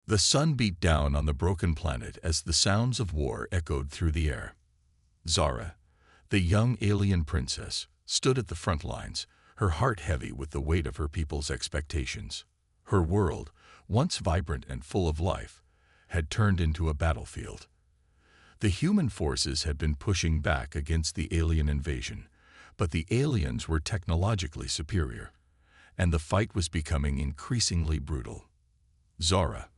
The sun beat down on the broken planet as the sounds of war echoed through the air. Zara, the young alien princess, stood at the front lines, her heart heavy with the weight of her people's expectations. Her world, once vibrant and full of life, had turned into a battlefield. The human forces had been pushing back against the alien invasion, but the aliens were technologically superior, and the fight was becoming increasingly brutal. Zara,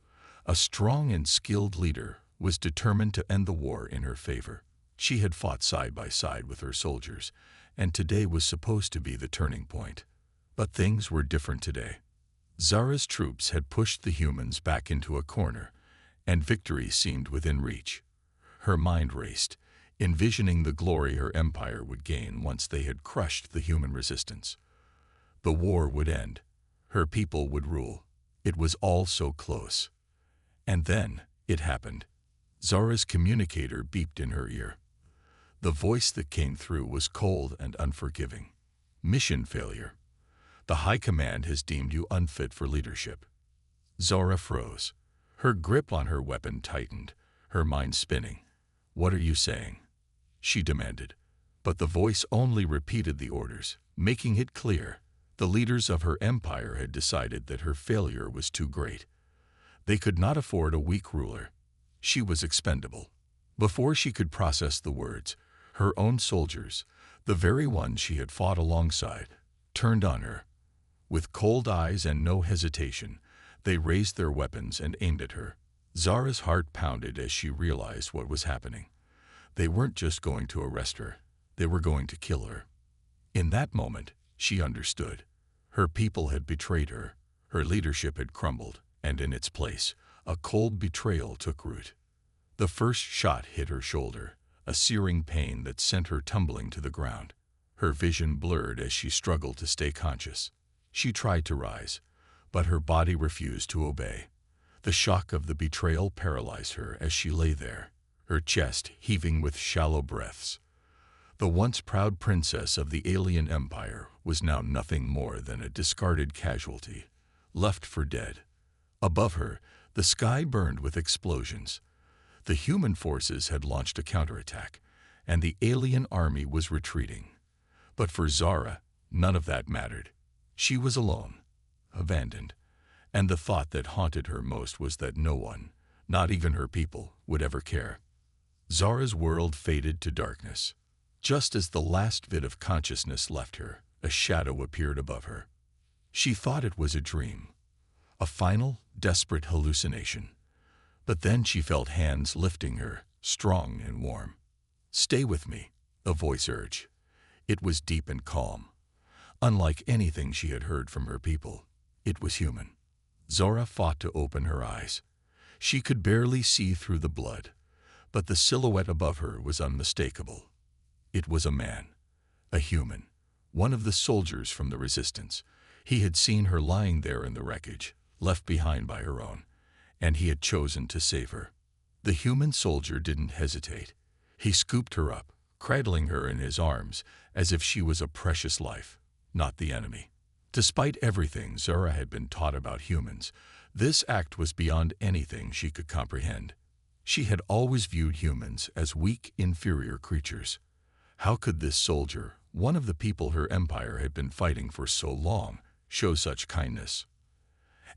a strong and skilled leader, was determined to end the war in her favor. She had fought side by side with her soldiers, and today was supposed to be the turning point. But things were different today. Zara's troops had pushed the humans back into a corner, and victory seemed within reach. Her mind raced, envisioning the glory her empire would gain once they had crushed the human resistance. The war would end. Her people would rule. It was all so close. And then it happened. Zara's communicator beeped in her ear. The voice that came through was cold and unforgiving. Mission failure. The High Command has deemed you unfit for leadership. Zara froze. Her grip on her weapon tightened, her mind spinning. What are you saying? She demanded. But the voice only repeated the orders, making it clear. The leaders of her empire had decided that her failure was too great. They could not afford a weak ruler. She was expendable. Before she could process the words, her own soldiers, the very ones she had fought alongside, turned on her. With cold eyes and no hesitation, they raised their weapons and aimed at her. Zara's heart pounded as she realized what was happening. They weren't just going to arrest her, they were going to kill her. In that moment, she understood. Her people had betrayed her, her leadership had crumbled, and in its place, a cold betrayal took root. The first shot hit her shoulder, a searing pain that sent her tumbling to the ground. Her vision blurred as she struggled to stay conscious. She tried to rise, but her body refused to obey. The shock of the betrayal paralyzed her as she lay there, her chest heaving with shallow breaths. The once proud princess of the alien empire was now nothing more than a discarded casualty, left for dead. Above her, the sky burned with explosions. The human forces had launched a counterattack, and the alien army was retreating. But for Zara, none of that mattered. She was alone, abandoned, and the thought that haunted her most was that no one, not even her people, would ever care. Zara's world faded to darkness. Just as the last bit of consciousness left her, a shadow appeared above her. She thought it was a dream, a final, desperate hallucination. But then she felt hands lifting her, strong and warm. "Stay with me," a voice urged. It was deep and calm. Unlike anything she had heard from her people, it was human. Zara fought to open her eyes. She could barely see through the blood, but the silhouette above her was unmistakable. It was a man, a human, one of the soldiers from the resistance. He had seen her lying there in the wreckage, left behind by her own, and he had chosen to save her. The human soldier didn't hesitate. He scooped her up, cradling her in his arms as if she was a precious life, not the enemy. Despite everything Zara had been taught about humans, this act was beyond anything she could comprehend. She had always viewed humans as weak, inferior creatures. How could this soldier, one of the people her empire had been fighting for so long, show such kindness?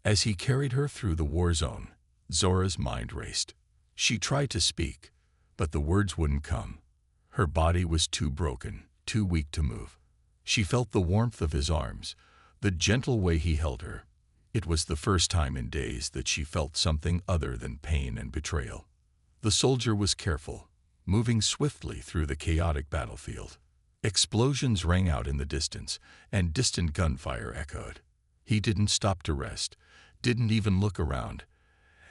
As he carried her through the war zone, Zora's mind raced. She tried to speak, but the words wouldn't come. Her body was too broken, too weak to move. She felt the warmth of his arms, the gentle way he held her. It was the first time in days that she felt something other than pain and betrayal. The soldier was careful, moving swiftly through the chaotic battlefield. Explosions rang out in the distance, and distant gunfire echoed. He didn't stop to rest, didn't even look around,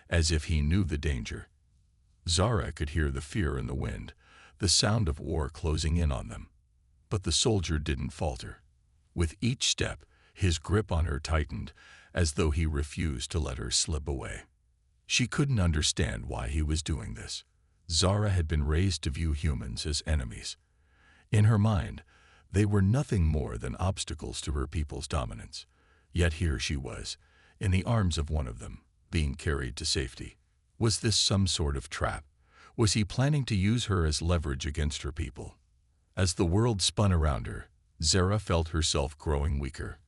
as if he knew the danger. Zara could hear the fear in the wind, the sound of war closing in on them. But the soldier didn't falter. With each step, his grip on her tightened, as though he refused to let her slip away. She couldn't understand why he was doing this. Zara had been raised to view humans as enemies. In her mind, they were nothing more than obstacles to her people's dominance. Yet here she was, in the arms of one of them, being carried to safety. Was this some sort of trap? Was he planning to use her as leverage against her people? As the world spun around her, Zara felt herself growing weaker.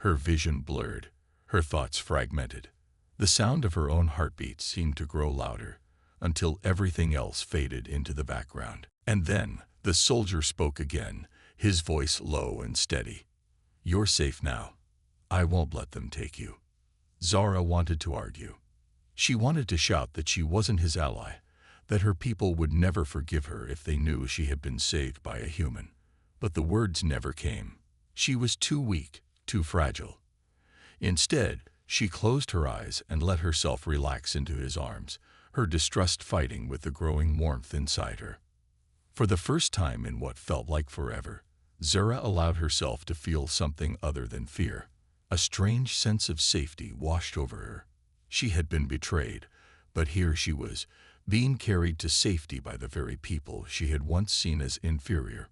Her vision blurred, her thoughts fragmented. The sound of her own heartbeat seemed to grow louder, until everything else faded into the background. And then, the soldier spoke again, his voice low and steady. "You're safe now. I won't let them take you." Zara wanted to argue. She wanted to shout that she wasn't his ally, that her people would never forgive her if they knew she had been saved by a human. But the words never came. She was too weak, too fragile. Instead, she closed her eyes and let herself relax into his arms, her distrust fighting with the growing warmth inside her. For the first time in what felt like forever, Zara allowed herself to feel something other than fear. A strange sense of safety washed over her. She had been betrayed, but here she was, being carried to safety by the very people she had once seen as inferior.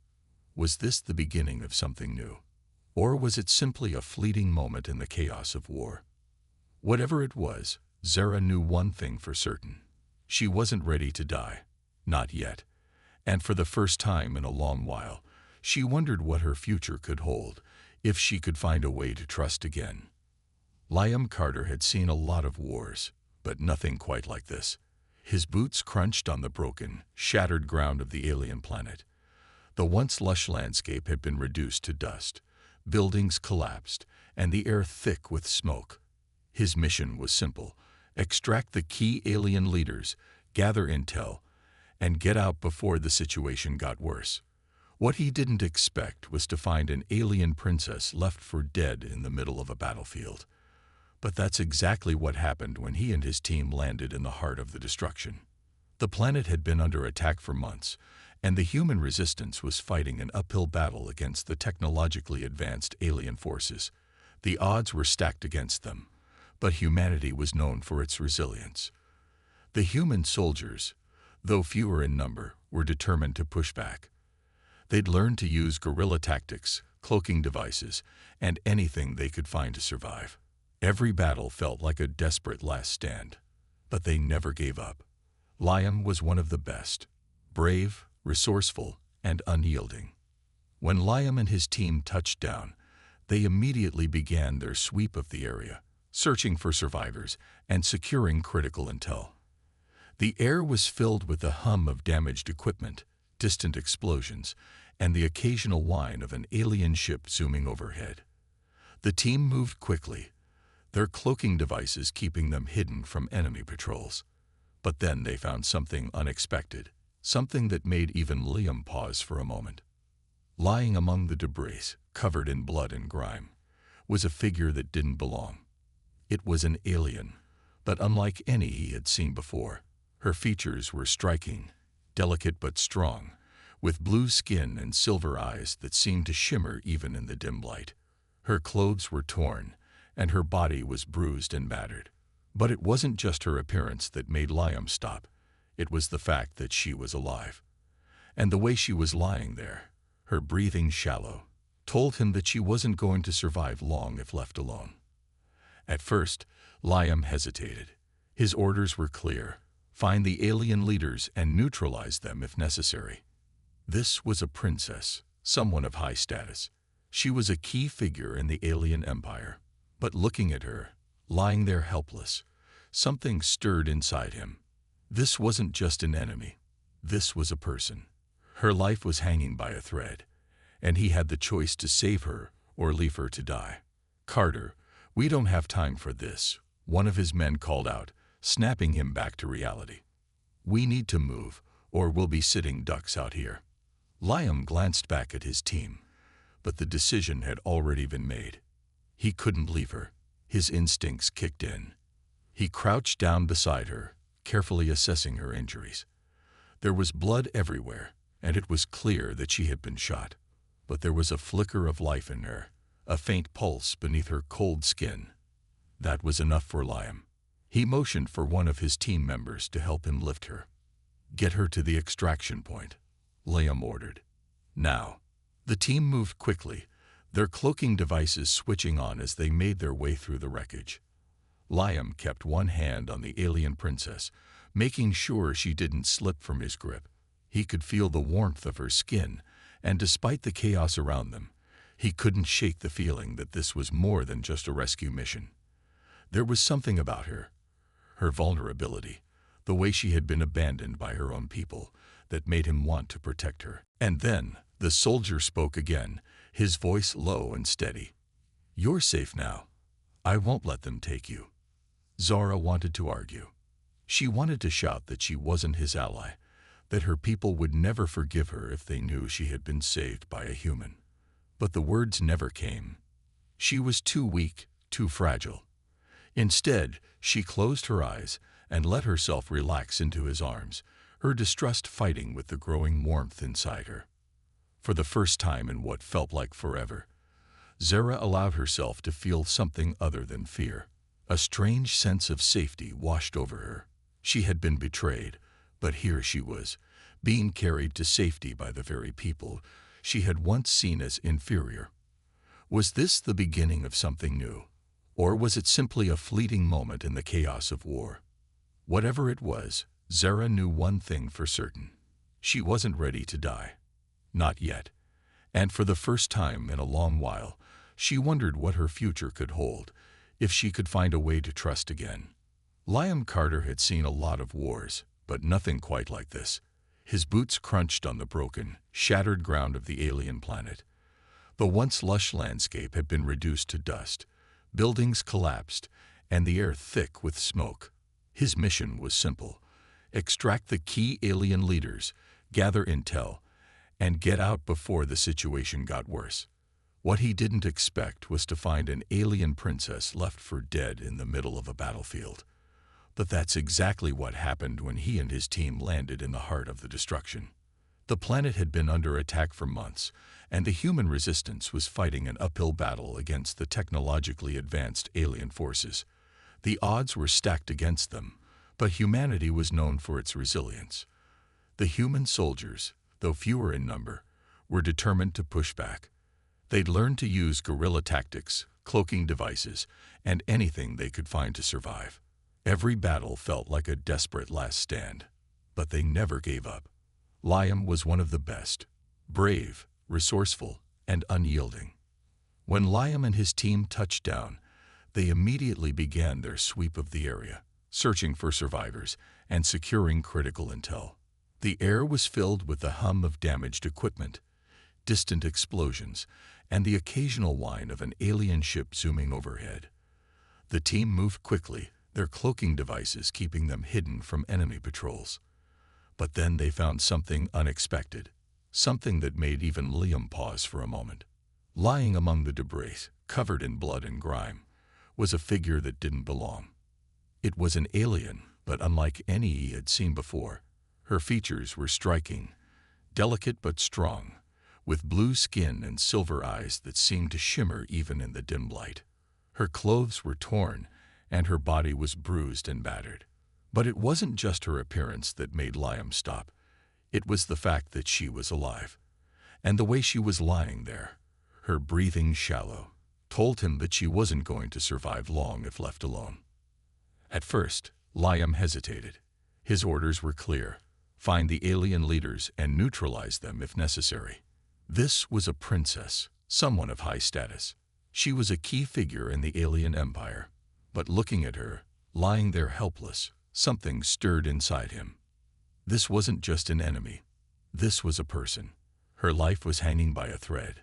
Was this the beginning of something new? Or was it simply a fleeting moment in the chaos of war? Whatever it was, Zara knew one thing for certain. She wasn't ready to die. Not yet. And for the first time in a long while, she wondered what her future could hold, if she could find a way to trust again. Liam Carter had seen a lot of wars, but nothing quite like this. His boots crunched on the broken, shattered ground of the alien planet. The once lush landscape had been reduced to dust, buildings collapsed, and the air thick with smoke. His mission was simple: extract the key alien leaders, gather intel, and get out before the situation got worse. What he didn't expect was to find an alien princess left for dead in the middle of a battlefield. But that's exactly what happened when he and his team landed in the heart of the destruction. The planet had been under attack for months, and the human resistance was fighting an uphill battle against the technologically advanced alien forces. The odds were stacked against them, but humanity was known for its resilience. The human soldiers, though fewer in number, were determined to push back. They'd learned to use guerrilla tactics, cloaking devices, and anything they could find to survive. Every battle felt like a desperate last stand, but they never gave up. Liam was one of the best, brave, resourceful, and unyielding. When Liam and his team touched down, they immediately began their sweep of the area, searching for survivors and securing critical intel. The air was filled with the hum of damaged equipment, distant explosions, and the occasional whine of an alien ship zooming overhead. The team moved quickly, their cloaking devices keeping them hidden from enemy patrols. But then they found something unexpected, something that made even Liam pause for a moment. Lying among the debris, covered in blood and grime, was a figure that didn't belong. It was an alien, but unlike any he had seen before. Her features were striking, delicate but strong, with blue skin and silver eyes that seemed to shimmer even in the dim light. Her clothes were torn, and her body was bruised and battered. But it wasn't just her appearance that made Liam stop. It was the fact that she was alive. And the way she was lying there, her breathing shallow, told him that she wasn't going to survive long if left alone. At first, Liam hesitated. His orders were clear: find the alien leaders and neutralize them if necessary. This was a princess, someone of high status. She was a key figure in the alien empire. But looking at her, lying there helpless, something stirred inside him. This wasn't just an enemy. This was a person. Her life was hanging by a thread, and he had the choice to save her or leave her to die. "Carter, we don't have time for this," one of his men called out, snapping him back to reality. "We need to move, or we'll be sitting ducks out here." Liam glanced back at his team, but the decision had already been made. He couldn't leave her. His instincts kicked in. He crouched down beside her, carefully assessing her injuries. There was blood everywhere, and it was clear that she had been shot. But there was a flicker of life in her, a faint pulse beneath her cold skin. That was enough for Liam. He motioned for one of his team members to help him lift her. "Get her to the extraction point," Liam ordered. Now. The team moved quickly, their cloaking devices switching on as they made their way through the wreckage. Liam kept one hand on the alien princess, making sure she didn't slip from his grip. He could feel the warmth of her skin, and despite the chaos around them, he couldn't shake the feeling that this was more than just a rescue mission. There was something about her vulnerability, the way she had been abandoned by her own people, that made him want to protect her. And then the soldier spoke again, his voice low and steady. "You're safe now. I won't let them take you." Zara wanted to argue. She wanted to shout that she wasn't his ally, that her people would never forgive her if they knew she had been saved by a human. But the words never came. She was too weak, too fragile. Instead, she closed her eyes and let herself relax into his arms, her distrust fighting with the growing warmth inside her. For the first time in what felt like forever, Zara allowed herself to feel something other than fear. A strange sense of safety washed over her. She had been betrayed, but here she was, being carried to safety by the very people she had once seen as inferior. Was this the beginning of something new? Or was it simply a fleeting moment in the chaos of war? Whatever it was, Zara knew one thing for certain. She wasn't ready to die. Not yet. And for the first time in a long while, she wondered what her future could hold, if she could find a way to trust again. Liam Carter had seen a lot of wars, but nothing quite like this. His boots crunched on the broken, shattered ground of the alien planet. The once lush landscape had been reduced to dust. Buildings collapsed, and the air thick with smoke. His mission was simple: extract the key alien leaders, gather intel, and get out before the situation got worse. What he didn't expect was to find an alien princess left for dead in the middle of a battlefield. But that's exactly what happened when he and his team landed in the heart of the destruction. The planet had been under attack for months, and the human resistance was fighting an uphill battle against the technologically advanced alien forces. The odds were stacked against them, but humanity was known for its resilience. The human soldiers, though fewer in number, were determined to push back. They'd learned to use guerrilla tactics, cloaking devices, and anything they could find to survive. Every battle felt like a desperate last stand, but they never gave up. Liam was one of the best: brave, resourceful, and unyielding. When Liam and his team touched down, they immediately began their sweep of the area, searching for survivors and securing critical intel. The air was filled with the hum of damaged equipment, distant explosions, and the occasional whine of an alien ship zooming overhead. The team moved quickly, their cloaking devices keeping them hidden from enemy patrols. But then they found something unexpected, something that made even Liam pause for a moment. Lying among the debris, covered in blood and grime, was a figure that didn't belong. It was an alien, but unlike any he had seen before. Her features were striking, delicate but strong, with blue skin and silver eyes that seemed to shimmer even in the dim light. Her clothes were torn, and her body was bruised and battered. But it wasn't just her appearance that made Liam stop. It was the fact that she was alive. And the way she was lying there, her breathing shallow, told him that she wasn't going to survive long if left alone. At first, Liam hesitated. His orders were clear: find the alien leaders and neutralize them if necessary. This was a princess, someone of high status. She was a key figure in the alien empire. But looking at her, lying there helpless, something stirred inside him. This wasn't just an enemy. This was a person. Her life was hanging by a thread,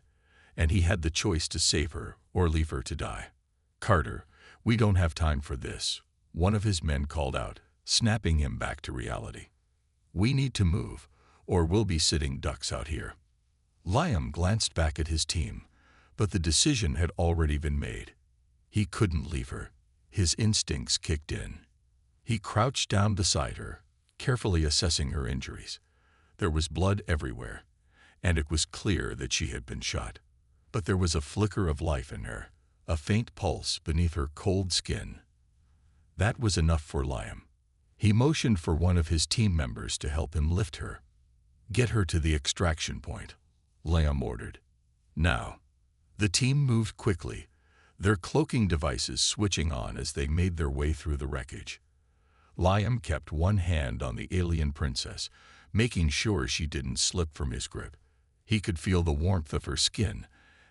and he had the choice to save her or leave her to die. "Carter, we don't have time for this," one of his men called out, snapping him back to reality. "We need to move, or we'll be sitting ducks out here." Liam glanced back at his team, but the decision had already been made. He couldn't leave her. His instincts kicked in. He crouched down beside her, carefully assessing her injuries. There was blood everywhere, and it was clear that she had been shot. But there was a flicker of life in her, a faint pulse beneath her cold skin. That was enough for Liam. He motioned for one of his team members to help him lift her. "Get her to the extraction point," Liam ordered. Now. The team moved quickly, their cloaking devices switching on as they made their way through the wreckage. Liam kept one hand on the alien princess, making sure she didn't slip from his grip. He could feel the warmth of her skin,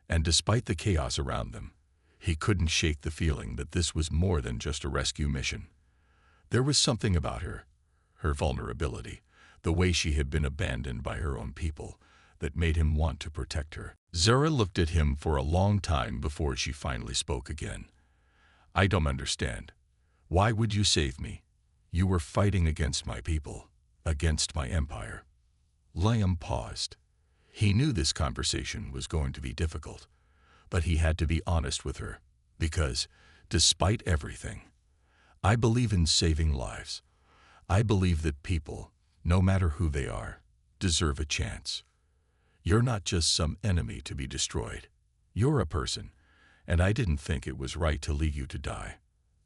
and despite the chaos around them, he couldn't shake the feeling that this was more than just a rescue mission. There was something about her, her vulnerability, the way she had been abandoned by her own people, that made him want to protect her. Zara looked at him for a long time before she finally spoke again. "I don't understand. Why would you save me? You were fighting against my people, against my empire." Liam paused. He knew this conversation was going to be difficult, but he had to be honest with her, because, despite everything, "I believe in saving lives. I believe that people, no matter who they are, deserve a chance. You're not just some enemy to be destroyed. You're a person, and I didn't think it was right to leave you to die."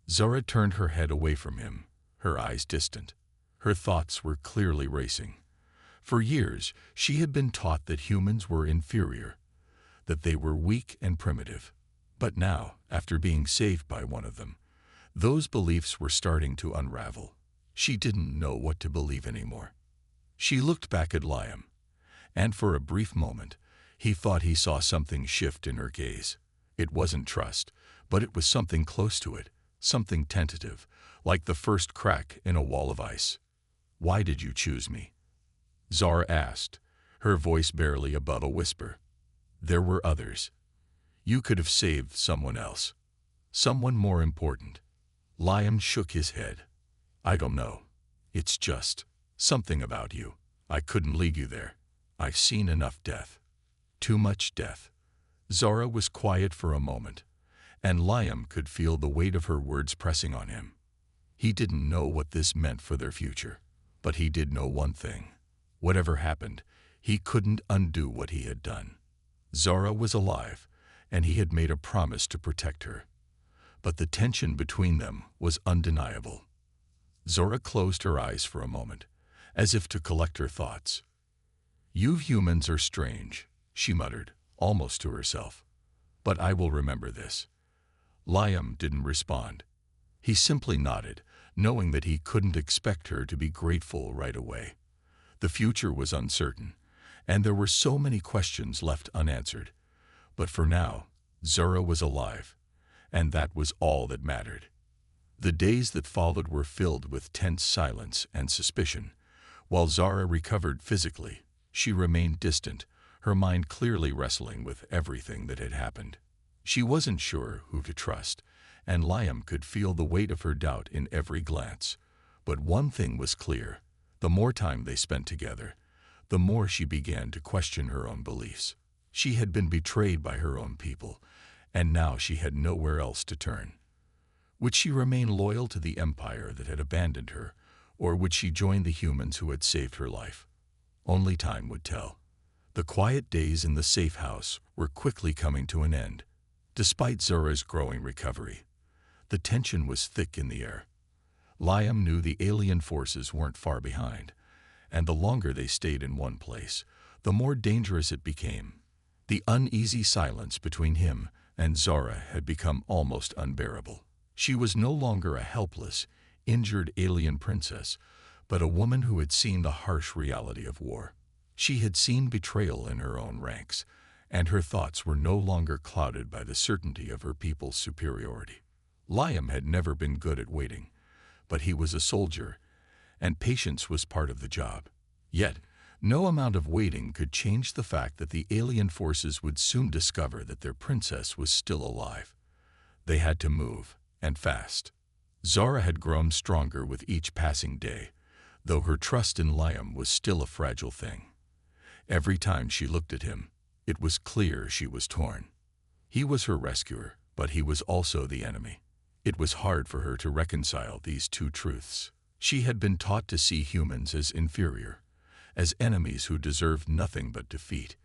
Zara turned her head away from him, her eyes distant. Her thoughts were clearly racing. For years, she had been taught that humans were inferior, that they were weak and primitive. But now, after being saved by one of them, those beliefs were starting to unravel. She didn't know what to believe anymore. She looked back at Liam, and for a brief moment, he thought he saw something shift in her gaze. It wasn't trust, but it was something close to it, something tentative, like the first crack in a wall of ice. "Why did you choose me?" Zara asked, her voice barely above a whisper. "There were others. You could have saved someone else, someone more important." Liam shook his head. "I don't know. It's just something about you. I couldn't leave you there. I've seen enough death. Too much death." Zara was quiet for a moment, and Liam could feel the weight of her words pressing on him. He didn't know what this meant for their future, but he did know one thing. Whatever happened, he couldn't undo what he had done. Zara was alive, and he had made a promise to protect her. But the tension between them was undeniable. Zara closed her eyes for a moment, as if to collect her thoughts. "You humans are strange," she muttered, almost to herself. "But I will remember this." Liam didn't respond. He simply nodded, knowing that he couldn't expect her to be grateful right away. The future was uncertain, and there were so many questions left unanswered. But for now, Zara was alive, and that was all that mattered. The days that followed were filled with tense silence and suspicion. While Zara recovered physically, she remained distant, her mind clearly wrestling with everything that had happened. She wasn't sure who to trust, and Liam could feel the weight of her doubt in every glance. But one thing was clear: the more time they spent together, the more she began to question her own beliefs. She had been betrayed by her own people, and now she had nowhere else to turn. Would she remain loyal to the empire that had abandoned her, or would she join the humans who had saved her life? Only time would tell. The quiet days in the safe house were quickly coming to an end. Despite Zara's growing recovery, the tension was thick in the air. Liam knew the alien forces weren't far behind, and the longer they stayed in one place, the more dangerous it became. The uneasy silence between him and Zara had become almost unbearable. She was no longer a helpless, injured alien princess, but a woman who had seen the harsh reality of war. She had seen betrayal in her own ranks, and her thoughts were no longer clouded by the certainty of her people's superiority. Liam had never been good at waiting, but he was a soldier, and patience was part of the job. Yet, no amount of waiting could change the fact that the alien forces would soon discover that their princess was still alive. They had to move, and fast. Zara had grown stronger with each passing day, though her trust in Liam was still a fragile thing. Every time she looked at him, it was clear she was torn. He was her rescuer, but he was also the enemy. It was hard for her to reconcile these two truths. She had been taught to see humans as inferior, as enemies who deserved nothing but defeat.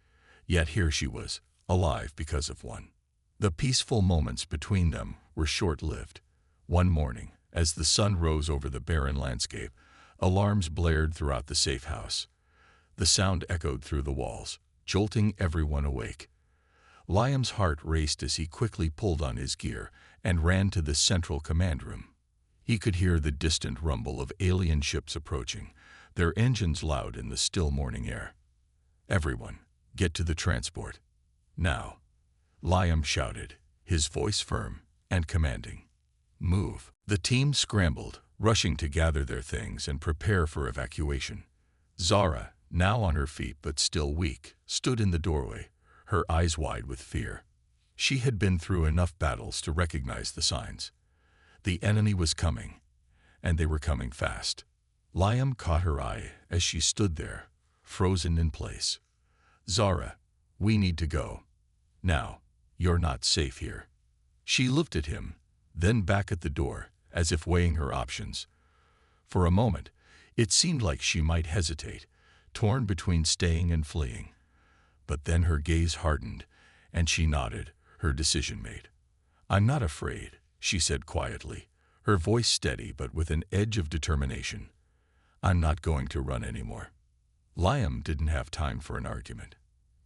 Yet here she was, alive because of one. The peaceful moments between them were short-lived. One morning, as the sun rose over the barren landscape, alarms blared throughout the safe house. The sound echoed through the walls, jolting everyone awake. Liam's heart raced as he quickly pulled on his gear and ran to the central command room. He could hear the distant rumble of alien ships approaching, their engines loud in the still morning air. "Everyone, get to the transport. Now," Liam shouted, his voice firm and commanding. "Move." The team scrambled, rushing to gather their things and prepare for evacuation. Zara, now on her feet but still weak, stood in the doorway, her eyes wide with fear. She had been through enough battles to recognize the signs. The enemy was coming, and they were coming fast. Liam caught her eye as she stood there, frozen in place. "Zara, we need to go. Now, you're not safe here." She looked at him, then back at the door, as if weighing her options. For a moment, it seemed like she might hesitate, torn between staying and fleeing. But then her gaze hardened, and she nodded, her decision made. "I'm not afraid," she said quietly, her voice steady but with an edge of determination. "I'm not going to run anymore." Liam didn't have time for an argument.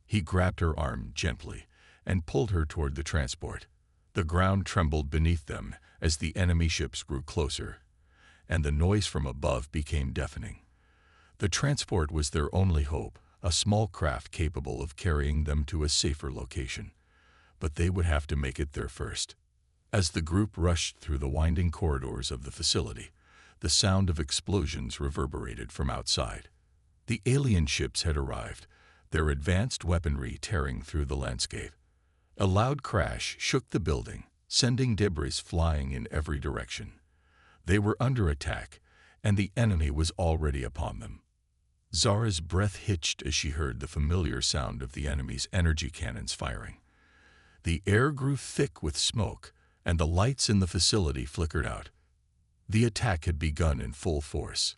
He grabbed her arm gently and pulled her toward the transport. The ground trembled beneath them as the enemy ships grew closer, and the noise from above became deafening. The transport was their only hope, a small craft capable of carrying them to a safer location. But they would have to make it there first. As the group rushed through the winding corridors of the facility, the sound of explosions reverberated from outside. The alien ships had arrived, their advanced weaponry tearing through the landscape. A loud crash shook the building, sending debris flying in every direction. They were under attack, and the enemy was already upon them. Zara's breath hitched as she heard the familiar sound of the enemy's energy cannons firing. The air grew thick with smoke, and the lights in the facility flickered out. The attack had begun in full force.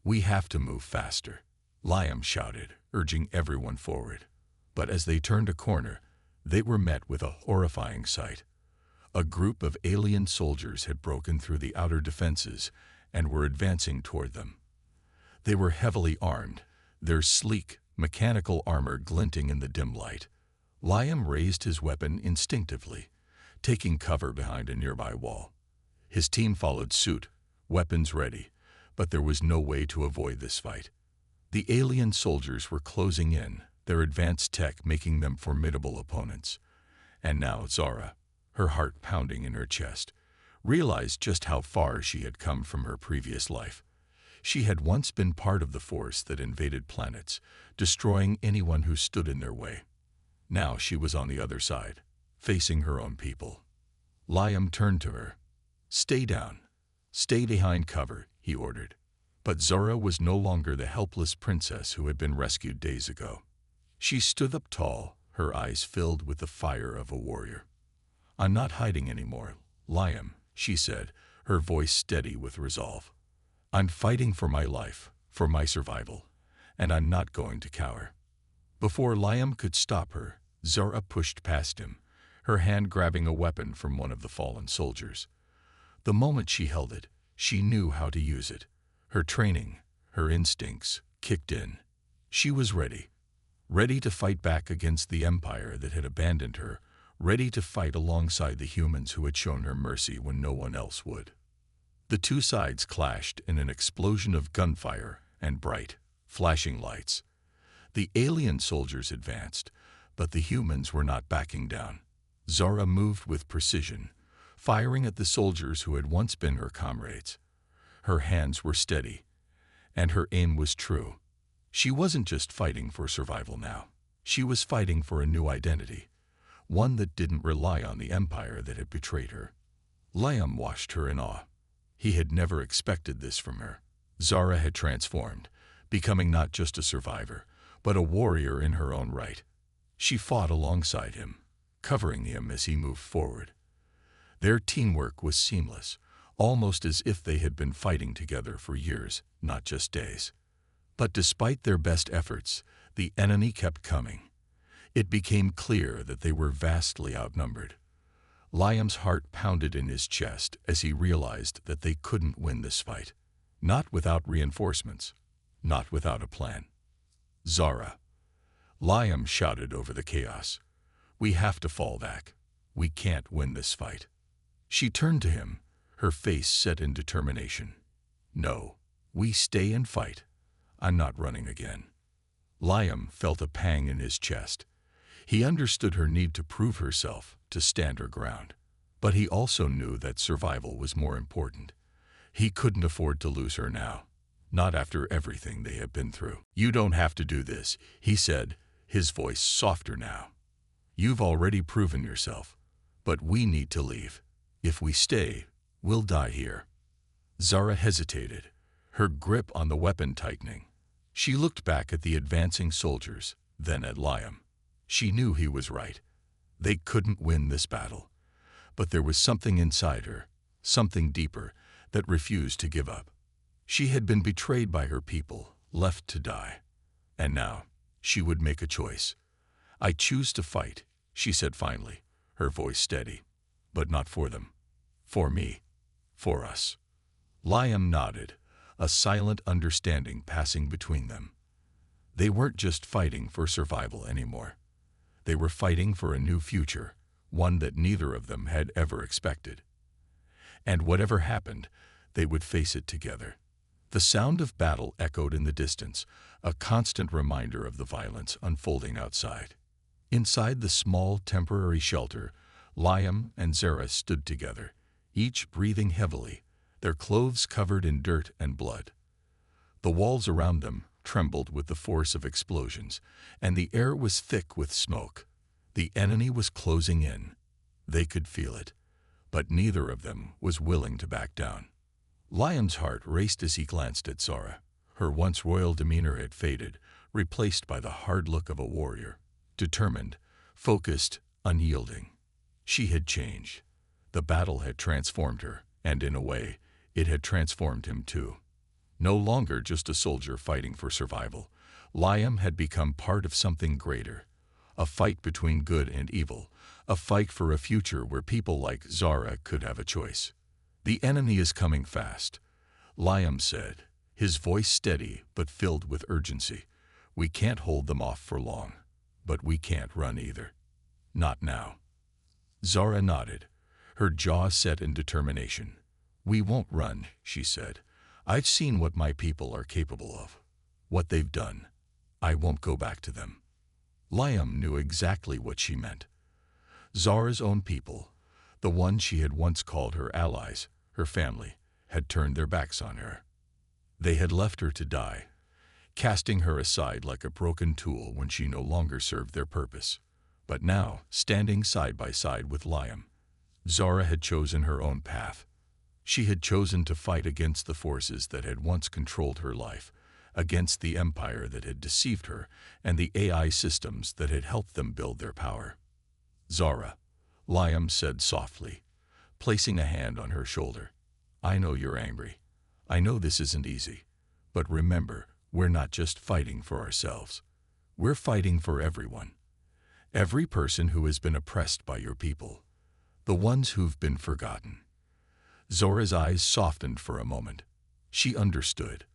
"We have to move faster," Liam shouted, urging everyone forward. But as they turned a corner, they were met with a horrifying sight. A group of alien soldiers had broken through the outer defenses and were advancing toward them. They were heavily armed, their sleek, mechanical armor glinting in the dim light. Liam raised his weapon instinctively, taking cover behind a nearby wall. His team followed suit, weapons ready, but there was no way to avoid this fight. The alien soldiers were closing in, their advanced tech making them formidable opponents. And now Zara, her heart pounding in her chest, realized just how far she had come from her previous life. She had once been part of the force that invaded planets, destroying anyone who stood in their way. Now she was on the other side, facing her own people. Liam turned to her. "Stay down. Stay behind cover," he ordered. But Zara was no longer the helpless princess who had been rescued days ago. She stood up tall, her eyes filled with the fire of a warrior. "I'm not hiding anymore, Liam," she said, her voice steady with resolve. "I'm fighting for my life, for my survival, and I'm not going to cower." Before Liam could stop her, Zara pushed past him, her hand grabbing a weapon from one of the fallen soldiers. The moment she held it, she knew how to use it. Her training, her instincts, kicked in. She was ready to fight back against the empire that had abandoned her, ready to fight alongside the humans who had shown her mercy when no one else would. The two sides clashed in an explosion of gunfire and bright, flashing lights. The alien soldiers advanced, but the humans were not backing down. Zara moved with precision, firing at the soldiers who had once been her comrades. Her hands were steady, and her aim was true. She wasn't just fighting for survival now. She was fighting for a new identity, one that didn't rely on the empire that had betrayed her. Liam watched her in awe. He had never expected this from her. Zara had transformed, becoming not just a survivor, but a warrior in her own right. She fought alongside him, covering him as he moved forward. Their teamwork was seamless, almost as if they had been fighting together for years, not just days. But despite their best efforts, the enemy kept coming. It became clear that they were vastly outnumbered. Liam's heart pounded in his chest as he realized that they couldn't win this fight. Not without reinforcements, not without a plan. "Zara!" Liam shouted over the chaos. We have to fall back. We can't win this fight." She turned to him, her face set in determination. "No, we stay and fight. I'm not running again." Liam felt a pang in his chest. He understood her need to prove herself, to stand her ground. But he also knew that survival was more important. He couldn't afford to lose her now, not after everything they had been through. "You don't have to do this," he said, his voice softer now. "You've already proven yourself, but we need to leave. If we stay, we'll die here." Zara hesitated, her grip on the weapon tightening. She looked back at the advancing soldiers, then at Liam. She knew he was right. They couldn't win this battle. But there was something inside her, something deeper, that refused to give up. She had been betrayed by her people, left to die. And now, she would make a choice. "I choose to fight," she said finally, her voice steady. "But not for them. For me. For us." Liam nodded, a silent understanding passing between them. They weren't just fighting for survival anymore. They were fighting for a new future, one that neither of them had ever expected. And whatever happened, they would face it together. The sound of battle echoed in the distance, a constant reminder of the violence unfolding outside. Inside the small temporary shelter, Liam and Zara stood together, each breathing heavily, their clothes covered in dirt and blood. The walls around them trembled with the force of explosions, and the air was thick with smoke. The enemy was closing in. They could feel it, but neither of them was willing to back down. Liam's heart raced as he glanced at Zara. Her once royal demeanor had faded, replaced by the hard look of a warrior. Determined, focused, unyielding. She had changed. The battle had transformed her, and in a way, it had transformed him too. No longer just a soldier fighting for survival, Liam had become part of something greater. A fight between good and evil, a fight for a future where people like Zara could have a choice. "The enemy is coming fast," Liam said, his voice steady but filled with urgency. "We can't hold them off for long, but we can't run either. Not now." Zara nodded, her jaw set in determination. "We won't run," she said. "I've seen what my people are capable of, what they've done. I won't go back to them." Liam knew exactly what she meant. Zara's own people, the ones she had once called her allies, her family, had turned their backs on her. They had left her to die, casting her aside like a broken tool when she no longer served their purpose. But now, standing side by side with Liam, Zara had chosen her own path. She had chosen to fight against the forces that had once controlled her life, against the empire that had deceived her and the AI systems that had helped them build their power. "Zara," Liam said softly, placing a hand on her shoulder. "I know you're angry. I know this isn't easy. But remember, we're not just fighting for ourselves. We're fighting for everyone. Every person who has been oppressed by your people. The ones who've been forgotten." Zora's eyes softened for a moment. She understood.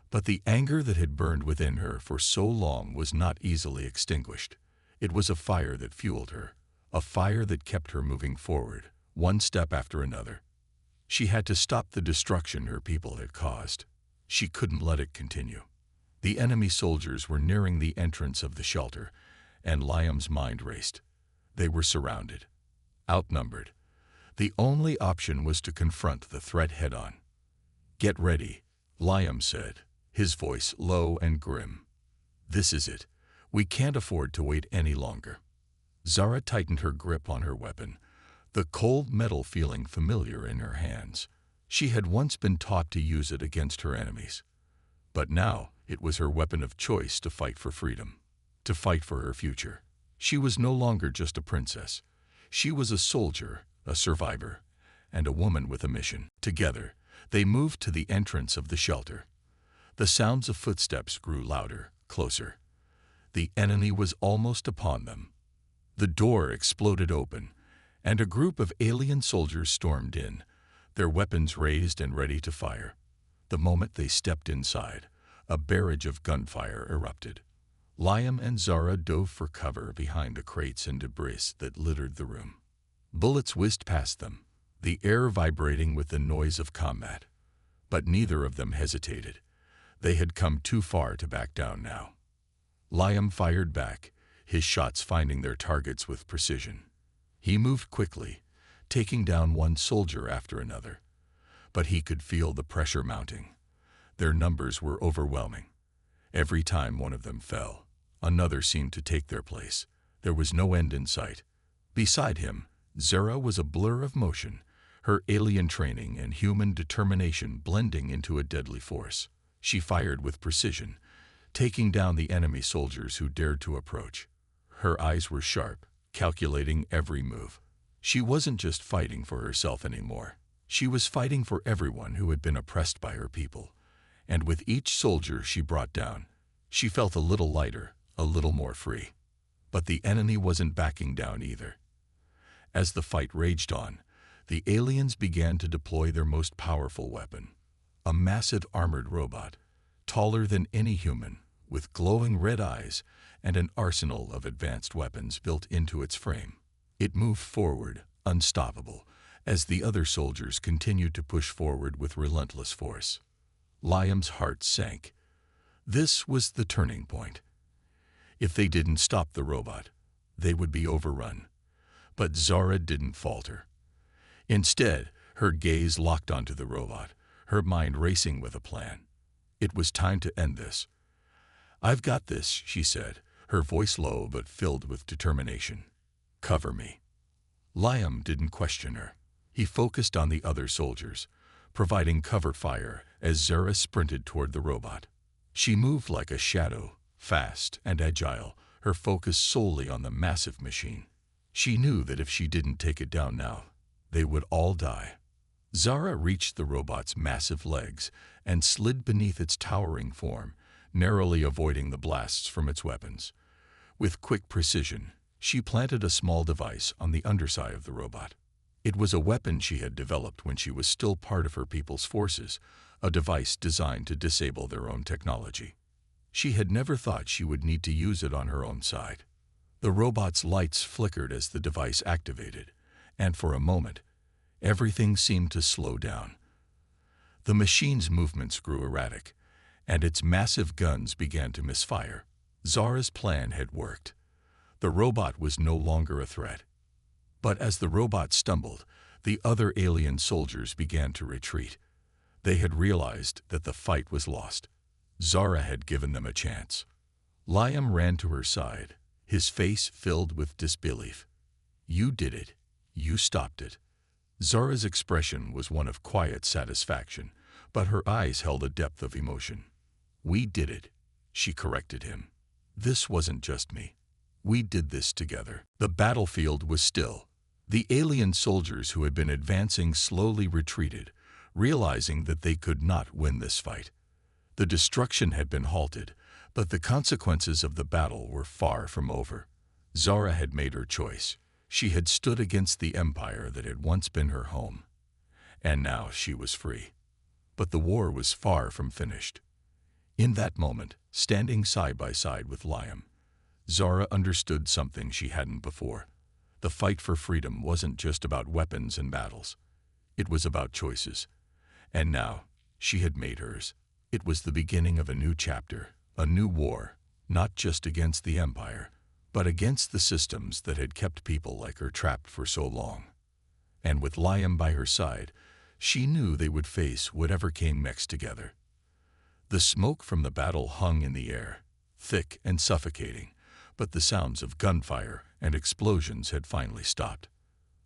But the anger that had burned within her for so long was not easily extinguished. It was a fire that fueled her, a fire that kept her moving forward, one step after another. She had to stop the destruction her people had caused. She couldn't let it continue. The enemy soldiers were nearing the entrance of the shelter, and Liam's mind raced. They were surrounded, outnumbered. The only option was to confront the threat head-on. "Get ready," Liam said, his voice low and grim. "This is it. We can't afford to wait any longer." Zara tightened her grip on her weapon, the cold metal feeling familiar in her hands. She had once been taught to use it against her enemies. But now it was her weapon of choice to fight for freedom, to fight for her future. She was no longer just a princess. She was a soldier, a survivor, and a woman with a mission. Together, they moved to the entrance of the shelter. The sounds of footsteps grew louder, closer. The enemy was almost upon them. The door exploded open, and a group of alien soldiers stormed in, their weapons raised and ready to fire. The moment they stepped inside, a barrage of gunfire erupted. Liam and Zara dove for cover behind the crates and debris that littered the room. Bullets whizzed past them, the air vibrating with the noise of combat. But neither of them hesitated. They had come too far to back down now. Liam fired back, his shots finding their targets with precision. He moved quickly, taking down one soldier after another. But he could feel the pressure mounting. Their numbers were overwhelming. Every time one of them fell, another seemed to take their place. There was no end in sight. Beside him, Zara was a blur of motion, her alien training and human determination blending into a deadly force. She fired with precision, taking down the enemy soldiers who dared to approach. Her eyes were sharp, calculating every move. She wasn't just fighting for herself anymore. She was fighting for everyone who had been oppressed by her people. And with each soldier she brought down, she felt a little lighter, a little more free. But the enemy wasn't backing down either. As the fight raged on, the aliens began to deploy their most powerful weapon, a massive armored robot, taller than any human, with glowing red eyes and an arsenal of advanced weapons built into its frame. It moved forward, unstoppable, as the other soldiers continued to push forward with relentless force. Liam's heart sank. This was the turning point. If they didn't stop the robot, they would be overrun. But Zara didn't falter. Instead, her gaze locked onto the robot, her mind racing with a plan. It was time to end this. "I've got this," she said, her voice low but filled with determination. "Cover me." Liam didn't question her. He focused on the other soldiers, providing cover fire as Zara sprinted toward the robot. She moved like a shadow, fast and agile, her focus solely on the massive machine. She knew that if she didn't take it down now, they would all die. Zara reached the robot's massive legs and slid beneath its towering form, narrowly avoiding the blasts from its weapons. With quick precision, she planted a small device on the underside of the robot. It was a weapon she had developed when she was still part of her people's forces, a device designed to disable their own technology. She had never thought she would need to use it on her own side. The robot's lights flickered as the device activated, and for a moment, everything seemed to slow down. The machine's movements grew erratic, and its massive guns began to misfire. Zara's plan had worked. The robot was no longer a threat. But as the robot stumbled, the other alien soldiers began to retreat. They had realized that the fight was lost. Zara had given them a chance. Liam ran to her side, his face filled with disbelief. "You did it. You stopped it." Zara's expression was one of quiet satisfaction, but her eyes held a depth of emotion. "We did it," she corrected him. "This wasn't just me. We did this together." The battlefield was still. The alien soldiers who had been advancing slowly retreated, realizing that they could not win this fight. The destruction had been halted, but the consequences of the battle were far from over. Zara had made her choice. She had stood against the empire that had once been her home. And now she was free. But the war was far from finished. In that moment, standing side by side with Liam, Zara understood something she hadn't before. The fight for freedom wasn't just about weapons and battles. It was about choices. And now, she had made hers. It was the beginning of a new chapter, a new war, not just against the empire, but against the systems that had kept people like her trapped for so long. And with Liam by her side, she knew they would face whatever came next together. The smoke from the battle hung in the air, thick and suffocating, but the sounds of gunfire and explosions had finally stopped.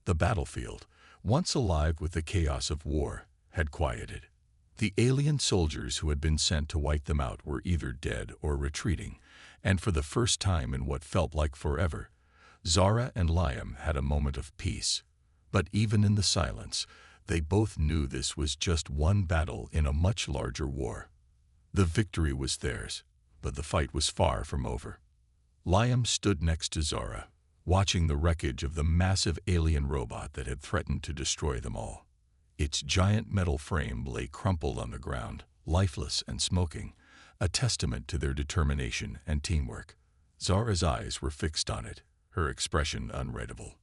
The battlefield, once alive with the chaos of war, had quieted. The alien soldiers who had been sent to wipe them out were either dead or retreating, and for the first time in what felt like forever, Zara and Liam had a moment of peace. But even in the silence, they both knew this was just one battle in a much larger war. The victory was theirs, but the fight was far from over. Liam stood next to Zara, watching the wreckage of the massive alien robot that had threatened to destroy them all. Its giant metal frame lay crumpled on the ground, lifeless and smoking, a testament to their determination and teamwork. Zara's eyes were fixed on it, her expression unreadable.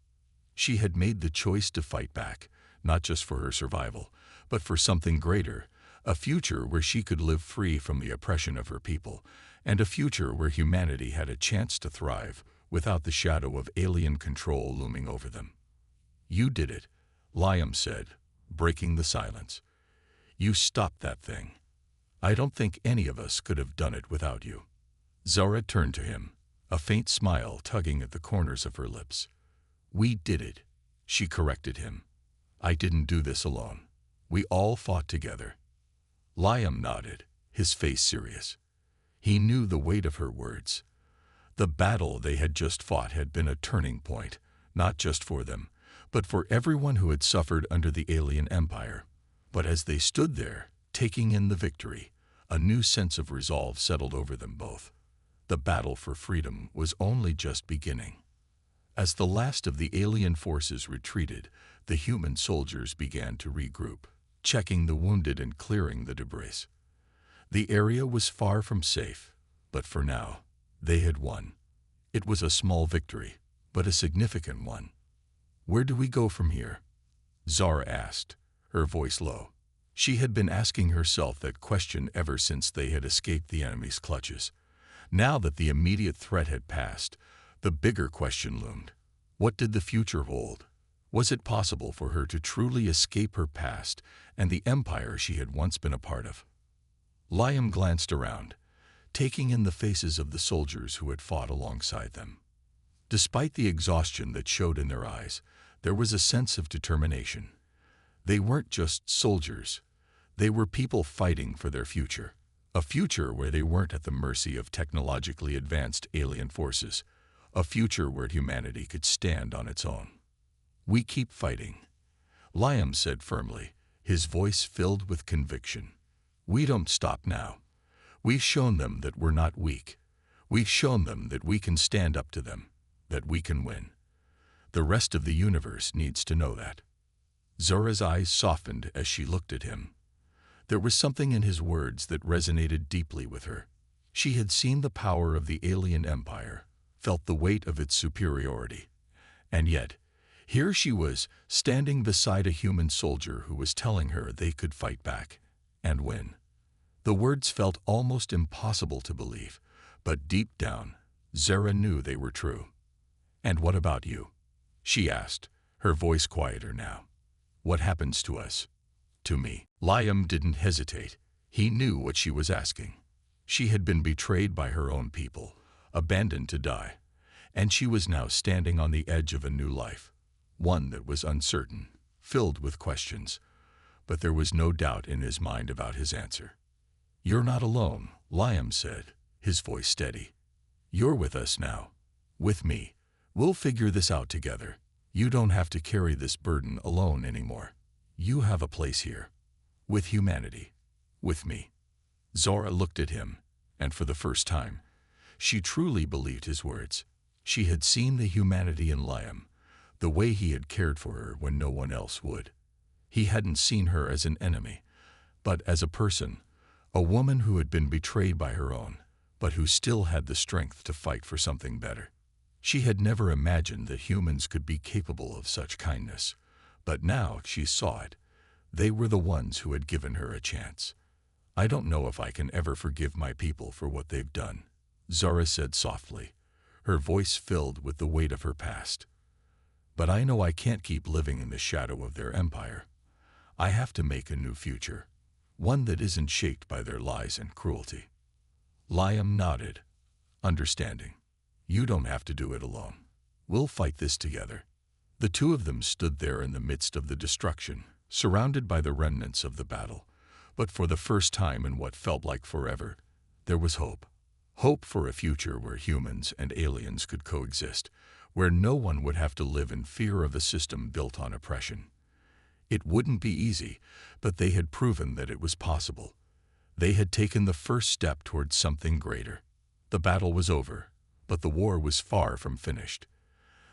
She had made the choice to fight back, not just for her survival, but for something greater, a future where she could live free from the oppression of her people, and a future where humanity had a chance to thrive without the shadow of alien control looming over them. "You did it," Liam said, breaking the silence. "You stopped that thing. I don't think any of us could have done it without you." Zara turned to him, a faint smile tugging at the corners of her lips. "We did it," she corrected him. "I didn't do this alone. We all fought together." Liam nodded, his face serious. He knew the weight of her words. The battle they had just fought had been a turning point, not just for them, but for everyone who had suffered under the alien empire. But as they stood there, taking in the victory, a new sense of resolve settled over them both. The battle for freedom was only just beginning. As the last of the alien forces retreated, the human soldiers began to regroup, checking the wounded and clearing the debris. The area was far from safe, but for now, they had won. It was a small victory, but a significant one. "Where do we go from here?" Zara asked, her voice low. She had been asking herself that question ever since they had escaped the enemy's clutches. Now that the immediate threat had passed, the bigger question loomed. What did the future hold? Was it possible for her to truly escape her past and the empire she had once been a part of? Liam glanced around, taking in the faces of the soldiers who had fought alongside them. Despite the exhaustion that showed in their eyes, there was a sense of determination. They weren't just soldiers. They were people fighting for their future. A future where they weren't at the mercy of technologically advanced alien forces. A future where humanity could stand on its own. "We keep fighting," Liam said firmly, his voice filled with conviction. "We don't stop now. We've shown them that we're not weak. We've shown them that we can stand up to them, that we can win. The rest of the universe needs to know that." Zora's eyes softened as she looked at him. There was something in his words that resonated deeply with her. She had seen the power of the alien empire, felt the weight of its superiority. And yet, here she was, standing beside a human soldier who was telling her they could fight back and win. The words felt almost impossible to believe, but deep down, Zara knew they were true. "And what about you?" she asked, her voice quieter now. "What happens to us? To me?" Liam didn't hesitate. He knew what she was asking. She had been betrayed by her own people, abandoned to die, and she was now standing on the edge of a new life, one that was uncertain, filled with questions. But there was no doubt in his mind about his answer. "You're not alone," Liam said, his voice steady. "You're with us now. With me. We'll figure this out together. You don't have to carry this burden alone anymore. You have a place here. With humanity. With me." Zora looked at him, and for the first time, she truly believed his words. She had seen the humanity in Liam, the way he had cared for her when no one else would. He hadn't seen her as an enemy, but as a person, a woman who had been betrayed by her own, but who still had the strength to fight for something better. She had never imagined that humans could be capable of such kindness, but now she saw it. They were the ones who had given her a chance. "I don't know if I can ever forgive my people for what they've done," Zara said softly, her voice filled with the weight of her past. "But I know I can't keep living in the shadow of their empire. I have to make a new future, one that isn't shaped by their lies and cruelty." Liam nodded, understanding. "You don't have to do it alone. We'll fight this together." The two of them stood there in the midst of the destruction, surrounded by the remnants of the battle. But for the first time in what felt like forever, there was hope. Hope for a future where humans and aliens could coexist, where no one would have to live in fear of a system built on oppression. It wouldn't be easy, but they had proven that it was possible. They had taken the first step towards something greater. The battle was over, but the war was far from finished.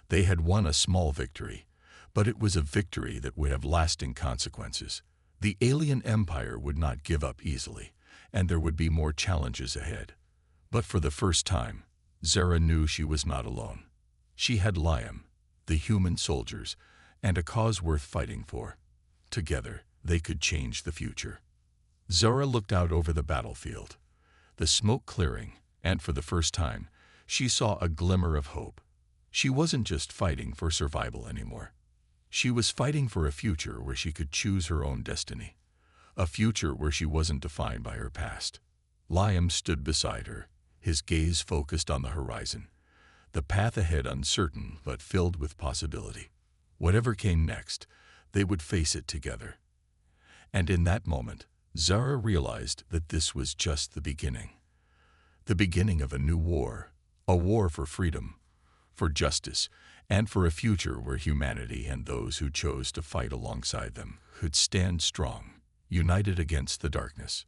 They had won a small victory, but it was a victory that would have lasting consequences. The alien empire would not give up easily, and there would be more challenges ahead. But for the first time, Zara knew she was not alone. She had Liam, the human soldiers, and a cause worth fighting for. Together, they could change the future. Zara looked out over the battlefield, the smoke clearing, and for the first time, she saw a glimmer of hope. She wasn't just fighting for survival anymore. She was fighting for a future where she could choose her own destiny, a future where she wasn't defined by her past. Liam stood beside her, his gaze focused on the horizon, the path ahead uncertain but filled with possibility. Whatever came next, they would face it together. And in that moment, Zara realized that this was just the beginning of a new war, a war for freedom, for justice, and for a future where humanity and those who chose to fight alongside them could stand strong, united against the darkness.